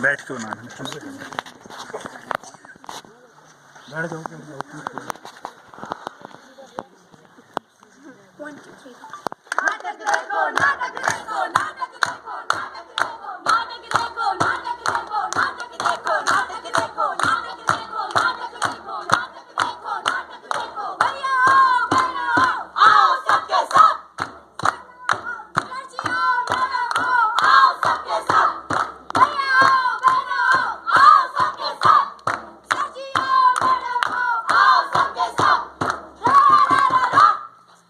बैठ क्यों ना बैठ जाओ। नाटक देखो नाटक देखो नाटक देखो नाटक देखो नाटक देखो नाटक देखो नाटक देखो नाटक देखो नाटक देखो नाटक देखो नाटक देखो नाटक देखो भैया बहनों आओ सबके सब लड़कियों मैडमों आओ सबके सब भैया बहनों आओ सबके सब लड़कियों मैडमों आओ सबके सब रा रा रा रा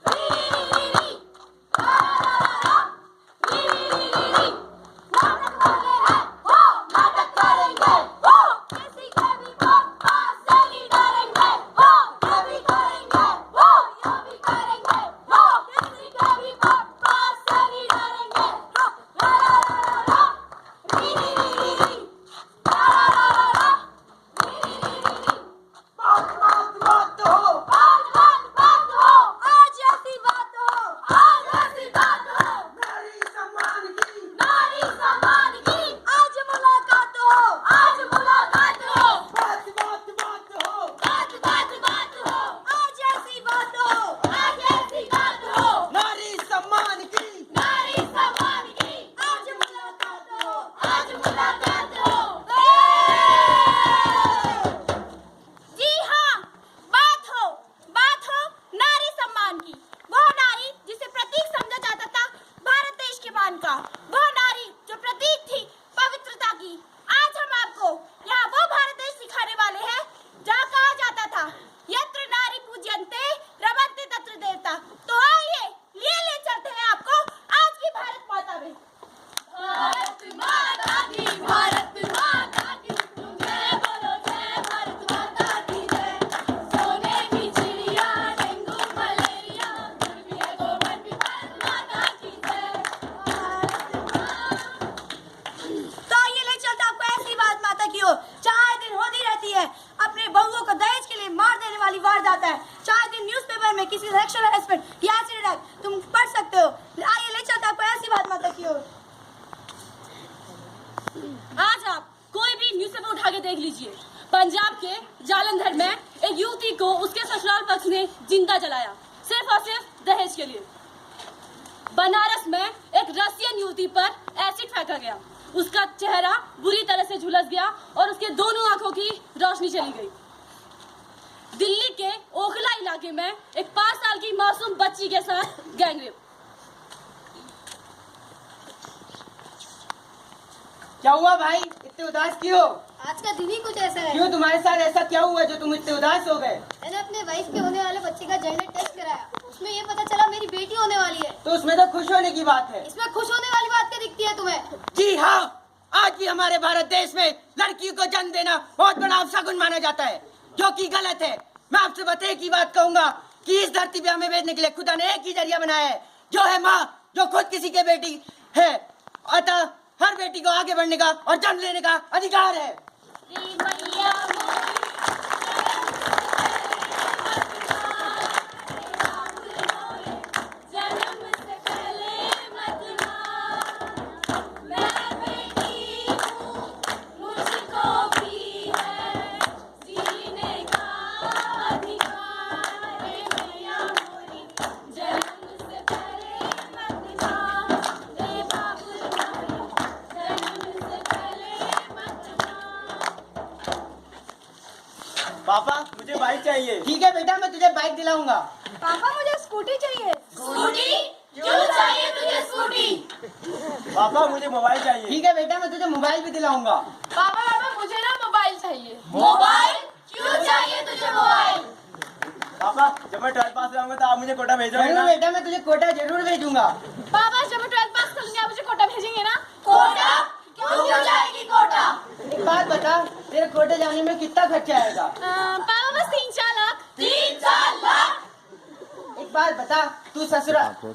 री री री री नाटक वाले हैं वो नाटक करेंगे वो किसी के भी पापा से नहीं डरेंगे वो ये भी करेंगे वो ये भी करेंगे वो किसी के भी पापा से नहीं डरेंगे रा रा रा रा री री री री रा रा रा रा री री री री बात हो आज ऐसी बात हो आज ऐसी बात हो नारी सम्मान की आज मुलाकात हो आज मुलाकात हो बात हो आज ऐसी बात हो आज ऐसी बात हो नारी सम्मान की आज मुलाकात हो आज मुलाकात हो जी हाँ बात हो नारी सम्मान की वो नारी जिसे प्रतीक समझा जाता था भारत देश के मान का वो नारी जो प्रतीक थी पवित्रता की आज हम आपको यहाँ वो भारत देश सिखाने वाले हैं जहाँ कहा जाता था यत्र नारी पूज्यन्ते रमन्ते तत्र देवता। तो आइए ले चलते हैं आपको आज की भारत माता में। भारत माता की तुम जय बोलो जय भारत माता की जय। सोने की चिड़िया डेंगू मलेरिया गर्मी है गोबर भी भारत माता की जय। तो आइए ले चलते आपको ऐसी बात माता की ओर चाहे दिन होती रहती है अपने बहुओं को दहेज के लिए मार देने वाली वारदात है, चाहे दिन न्यूज़पेपर में किसी सेक्सुअल हरासमेंट या एसिड अटैक तुम पढ़ सकते हो। आइए ले चलते आपको ऐसी बात माता की ओर। आज आप कोई भी न्यूज़पेपर उठा के देख लीजिए, पंजाब के जालंधर में एक युवती को उसके ससुराल पक्ष ने जिंदा जलाया सिर्फ और सिर्फ दहेज के लिए। बनारस में एक रशियन युवती पर एसिड फेंका गया, उसका चेहरा बुरी तरह से झुलस गया और उसके दोनों आंखों की रोशनी चली गई। दिल्ली के ओखला इलाके में एक 5 साल की मासूम बच्ची के साथ गैंगरेप। क्या हुआ भाई, इतने उदास क्यों? आज का दिन ही कुछ ऐसा है। क्यों, तुम्हारे साथ ऐसा क्या हुआ जो तुम इतने उदास हो गए? मैंने अपने वाइफ के होने वाले बच्चे का जेनेटिक टेस्ट कराया, उसमें ये पता चला मेरी बेटी होने वाली है। तो उसमें तो खुश होने की बात है। इसमें खुश होने वाली बात क्या दिखती है तुम्हें? जी हाँ, आज भी हमारे भारत देश में लड़कियों को जन्म देना बहुत बड़ा अपशगुन माना जाता है, जो कि गलत है। मैं आपसे बस एक ही बात कहूंगा कि इस धरती पे हमें भेजने के लिए खुदा ने एक ही जरिया बनाया है, जो है माँ, जो खुद किसी के बेटी है। अतः हर बेटी को आगे बढ़ने का और जन्म लेने का अधिकार है। पापा मुझे बाइक चाहिए। ठीक है बेटा, मैं तुझे बाइक दिलाऊंगा। पापा मुझे स्कूटी चाहिए। स्कूटी क्यों चाहिए तुझे स्कूटी? पापा मुझे मोबाइल चाहिए। ठीक है बेटा, मैं तुझे मोबाइल भी दिलाऊंगा। पापा मुझे ना मोबाइल चाहिए। मोबाइल क्यों चाहिए तुझे मोबाइल? पापा जब मैं 12th पास होऊंगा तो आप मुझे कोटा भेजोगे जरूर ना? बेटा, मैं तुझे कोटा जरूर भेजूंगा। पापा जब मैं 12th पास कर लूंगी आप मुझे कोटा भेजेंगे ना? कोटा क्यों जाएगी कोटा? एक बात बता, तेरे कोटे जाने में कितना खर्चा आएगा? पापा बस 3-4 लाख। 3-4 लाख? एक बात बता,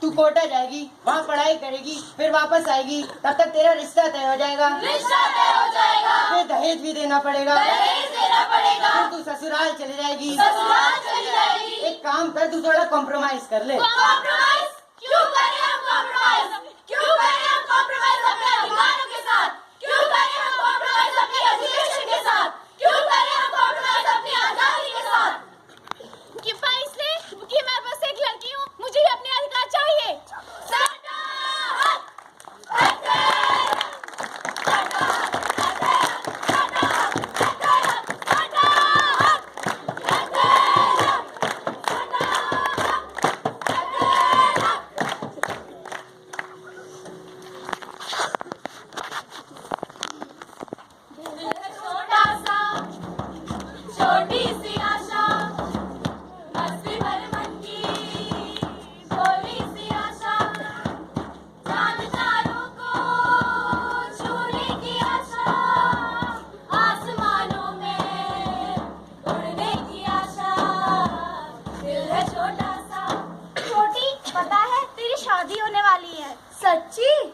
तू कोटा जाएगी, वहाँ पढ़ाई करेगी, फिर वापस आएगी, तब तक तेरा रिश्ता तय हो जाएगा। रिश्ता तय हो जाएगा, फिर दहेज भी देना पड़ेगा, दहेज देना पड़ेगा, फिर तू ससुराल चली जाएगी। ससुराल चली जाएगी। एक काम कर, तू थोड़ा कॉम्प्रोमाइज कर ले। कॉम्प्रोमाइज क्यों करें हम? कॉम्प्रोमाइज क्यों करें हम? कॉम्प्रोमाइज अपने अधिकारों के साथ क्यों करें हम? कॉम्प्रोमाइज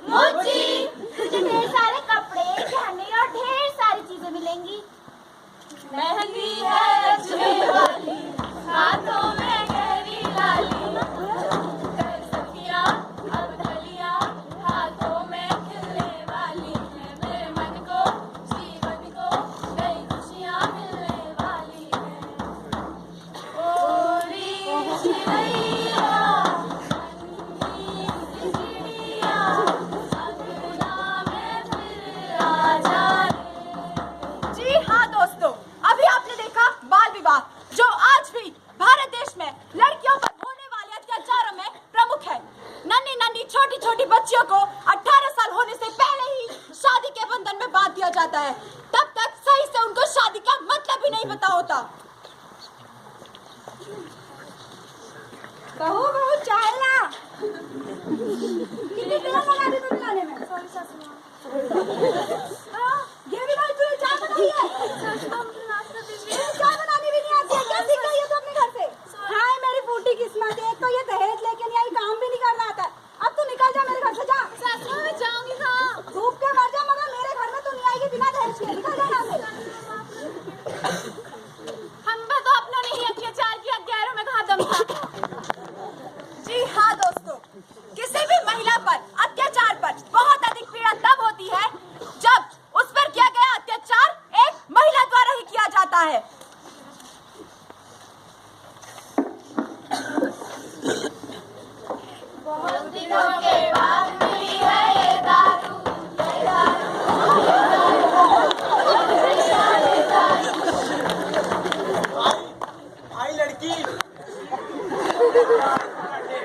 मुझी तुझे ढेर सारे कपड़े गहने और ढेर सारी चीजें मिलेंगी। मेहंदी है रचने वाली, हाथों में गहरी लाली, कर सखियां अब ढलियां, हाथों में खिलने वाली है। मेरे मन को जीवन को नई खुशियां मिलने वाली है। ओरी चिड़ैया नन्ही चिड़िया, अंगना में फिर आ जा रे। जी हाँ दोस्तों, अभी आपने देखा बाल विवाह, जो आज भी भारत देश में लड़कियों पर होने वाले अत्याचारों में प्रमुख है। नन्ही नन्ही छोटी छोटी बच्चियों को 18 साल होने से पहले ही शादी के बंधन में बांध दिया जाता है। तब तक सही से उनको शादी का मतलब भी नहीं पता होता। बहू बहू चाय ला। कितनी देर लगा दी तुमने लाने में? सॉरी सासू माँ। ये भी भाई तूने चाय बनाई है? चाय बनानी भी नहीं आती है, क्या सीख रही है तू अपने घर से? हाय मेरी फूटी किस्मत, एक तो ये दहेज लेके नहीं आई, काम भी नहीं करना आता। अब तू निकल जा मेरे घर से, जा। सासू माँ मैं जाऊंगी कहाँ? धूप के मर जा, मगर मेरे घर में तू नहीं आएगी बिना दहेज के। निकल जा यहाँ से। हम तो अपनों ने ही अत्याचार किया, गैरों में कहाँ दम था। जी हाँ दोस्तों, किसी भी महिला पर अत्याचार पर बहुत अधिक पीड़ा तब होती है जब उस पर किया गया अत्याचार एक महिला द्वारा ही किया जाता है। बहुत दिनों के बाद मिली है ये दारू, ये आई लड़की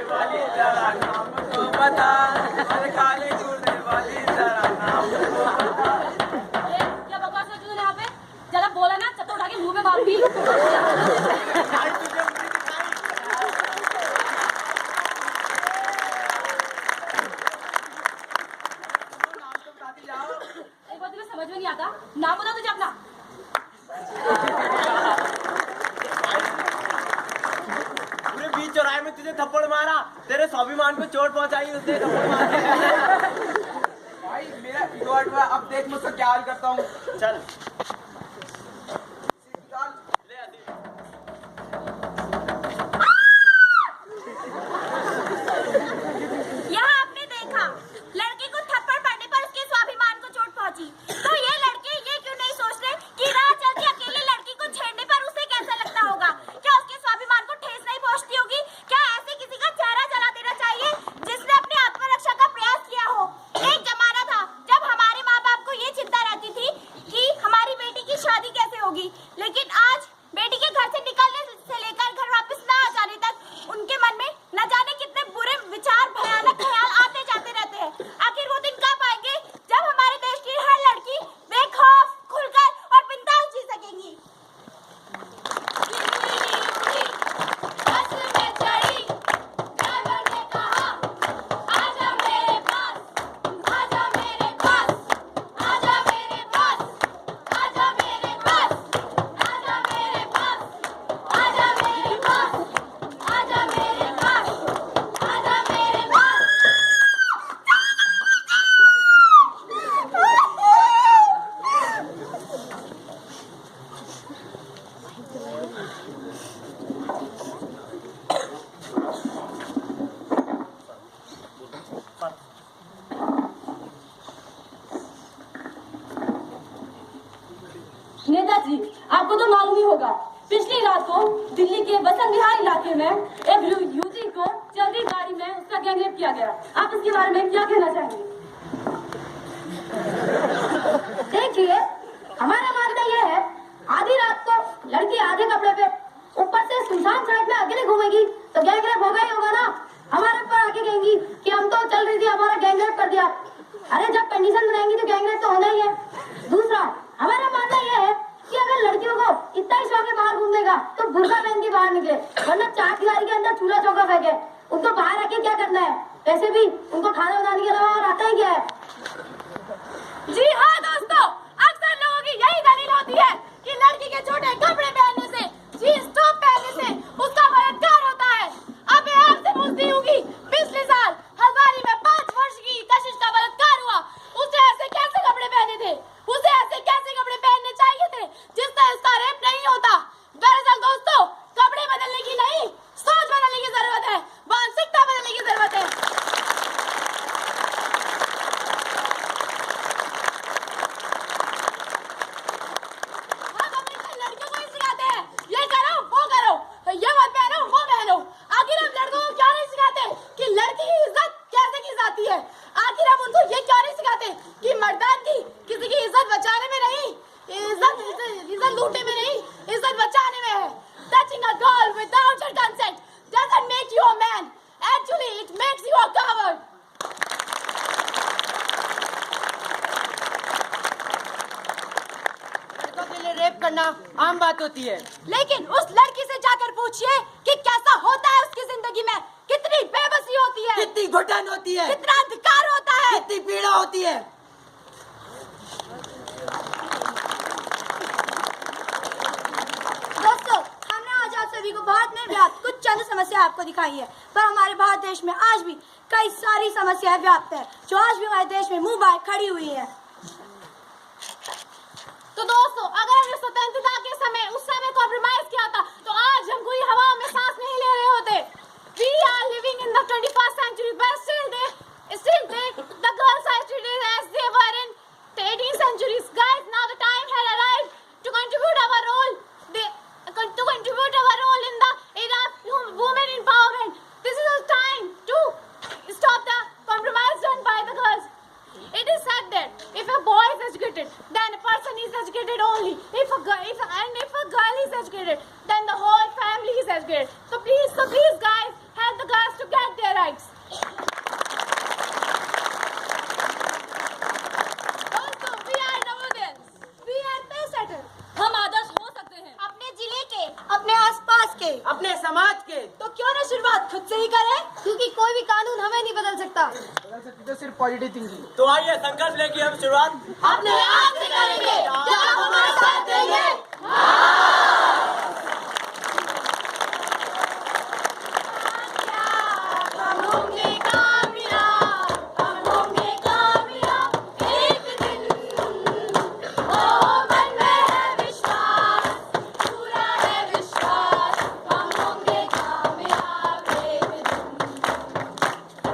वाली जरा नाम तो बता, हर काले दूल्हे वाली जरा नाम तो बता। क्या बकवास है तूने यहाँ पे? जरा बोला ना, चप्पल उठा के मुंह में मारूंगी। आई तुझे मुझे नाम तो बताती जाओ। एक बात तुम्हें समझ में नहीं आता, नाम बता तुझे अपना। पूरे बीच चौराहे में तुझे थप्पड़ मारा, तेरे स्वाभिमान को चोट पहुंचाई उसने थप्पड़ मार के। भाई मेरा ईगो हट हुआ, अब देख मुझसे क्या हाल करता हूँ। चल ले आती। यहाँ आपने देखा लड़के को थप्पड़ पड़ने पर उसके स्वाभिमान को चोट पहुंची, तो ये लड़के ये क्यों नहीं सोच रहे कि राह चलती अकेले लड़की को छेड़ने पर उसे कैसा लगता होगा? क्या उसके स्वाभिमान को ठेस नहीं पहुंचती होगी? क्या ऐसे किसी का चेहरा जला देना चाहिए जिसने अपनी आत्मरक्षा का प्रयास किया हो? एक जमाना था जब हमारे माँ बाप को ये चिंता रहती थी कि हमारी बेटी की शादी कैसे होगी, लेकिन आज बेटी के घर से निकलने से लेकर घर वापस न आ जाने तक उनके मन में न जाने कितने बुरे विचार, भयानक ख्याल आते जाते रहते हैं। आखिर वो दिन कब आएंगे जब हमारे देश की हर लड़की बेखौफ, खुलकर और बिंदास जी सकेगी? बस में चढ़ी, ड्राइवर ने कहा, आजा मेरे पास, आजा मेरे पास, आजा मेरे पास, आजा मेरे पास, आजा मेरे पास, आजा मेरे पास, आजा मेरे पास, आजा मेरे पास। नेताजी, आपको तो मालूम ही होगा, पिछली रात को दिल्ली के वसंत विहार इलाके में एक युवती को चलती गाड़ी में उसका गैंगरेप किया गया। आप इसके बारे में क्या कहना चाहेंगे? देखिए, हमारा मानना यह है, आधी रात को लड़की आधे कपड़े पे ऊपर से सुनसान सड़क में अकेले घूमेगी तो गैंगरेप होगा ही होगा ना। हमारे ऊपर आके कहेंगी कि हम तो चल रही थी, हमारा गैंगरेप कर दिया। अरे जब कंडीशन बनाएंगी तो गैंगरेप तो होना ही है। दूसरा, हमारा मानना यह है कि अगर लड़कियों को इतना ही शौक है बाहर घूमने का तो बुर्का पहन के बाहर निकले, वरना चार दीवारी के अंदर चूल्हा चौका फेंके। उनको बाहर आके क्या करना है? वैसे भी उनको खाना बनाने के अलावा और आता ही क्या है? जी हाँ दोस्तों, अक्सर लोगों की यही दलील होती है कि लड़की के छोटे कपड़े पहनने से, जींस टॉप पहनने से उसका बलात्कार होता है। अब मैं आपसे पूछती हूँ कि पिछले साल हल्द्वानी में 5 वर्ष की कशिश का लूटने में नहीं, इज्जत बचाने में है। Touching a girl without her consent doesn't make you a man. Actually, it makes you a coward. लड़कों के लिए रेप करना आम बात होती है, लेकिन उस लड़की से जाकर पूछिए कि कैसा होता है उसकी जिंदगी में, कितनी बेबसी होती है, कितनी घुटन होती है, कितना अधिकार होता है, कितनी पीड़ा होती है। दोस्तों, हमने आज आप सभी को भारत में व्याप्त कुछ चंद समस्या आपको दिखाई है, पर हमारे भारत देश में आज भी कई सारी समस्याएं व्याप्त है जो आज भी हमारे देश में मुंह बाए खड़ी हुई है। तो दोस्तों, अगर हमने स्वतंत्रता के समय उस समय कॉम्प्रोमाइज किया था तो आज हम कोई हवा में सांस नहीं ले रहे होते। We are living in the 21st century, but still the girls are treated as they were in the 18th centuries. Guys, now the time has arrived to contribute our role in the era of women empowerment. This is the time to stop the compromise done by the girls. It is said that if a boy is educated, then a person is educated only. If a girl is educated, then the whole family is educated. So please guys, help the girls to get their rights. Also, we are Navodayans. We are pacesetters. हम आदर्श हो सकते हैं अपने जिले के, अपने आसपास के, अपने समाज के। तो क्यों ना शुरुआत खुद से ही करें, क्योंकि कोई भी कानून हमें नहीं बदल सकता। बदल सकती तो सिर्फ पॉजिटिव थिंकिंग। तो आइए संकल्प लेके हम शुरुआत अपने आप से करेंगे। क्या आप हमारे साथ देंगे? हम होंगे कामयाब, हम होंगे कामयाब एक दिन। ओ मन में है विश्वास, पूरा है विश्वास, हम होंगे कामयाब एक दिन।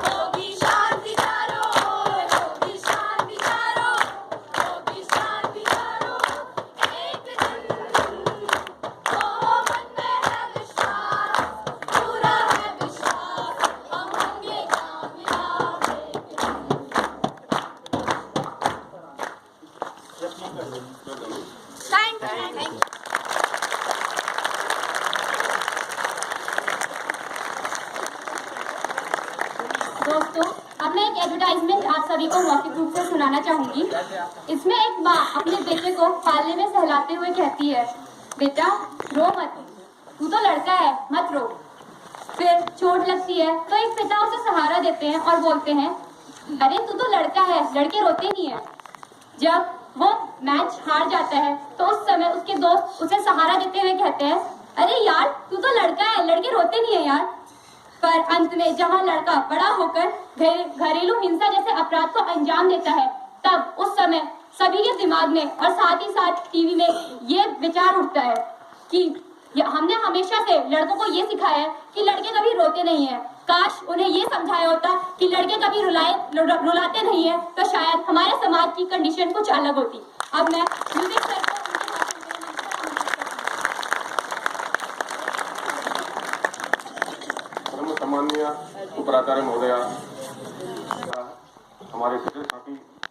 होगी शांति चारों ओर, होगी शांति चारों, होगी शांति चारों एक दिन। ओ मन में है विश्वास, पूरा है विश्वास, हम होंगे कामयाब एक दिन। Thank you. दोस्तों, अब मैं एक एडवर्टाइजमेंट आप सभी को मौखिक रूप से सुनाना चाहूंगी। इसमें एक माँ अपने बेटे को पालने में सहलाते हुए कहती है, बेटा रो मत, तू तो लड़का है, मत रो। फिर चोट लगती है तो एक पिता उसे सहारा देते हैं और बोलते हैं, अरे तू तो लड़का है, लड़के रोते नहीं है। जब वो मैच हार जाता है तो उस समय उसके दोस्त उसे सहारा देते हुए कहते हैं, अरे यार तू तो लड़का है, लड़के रोते नहीं है यार। पर अंत में जहाँ लड़का बड़ा होकर घरेलू हिंसा जैसे अपराध को अंजाम देता है, तब उस समय सभी के दिमाग में और साथ ही साथ टीवी में ये विचार उठता है कि हमने हमेशा से लड़कों को ये सिखाया है कि लड़के कभी रोते नहीं है। काश उन्हें ये समझाया होता कि लड़के कभी रुलाते नहीं है, तो शायद हमारे समाज की कंडीशन कुछ अलग होती। अब मैं म्यूजिक सर को सामान्य उपराचार्य महोदया, हमारे साथी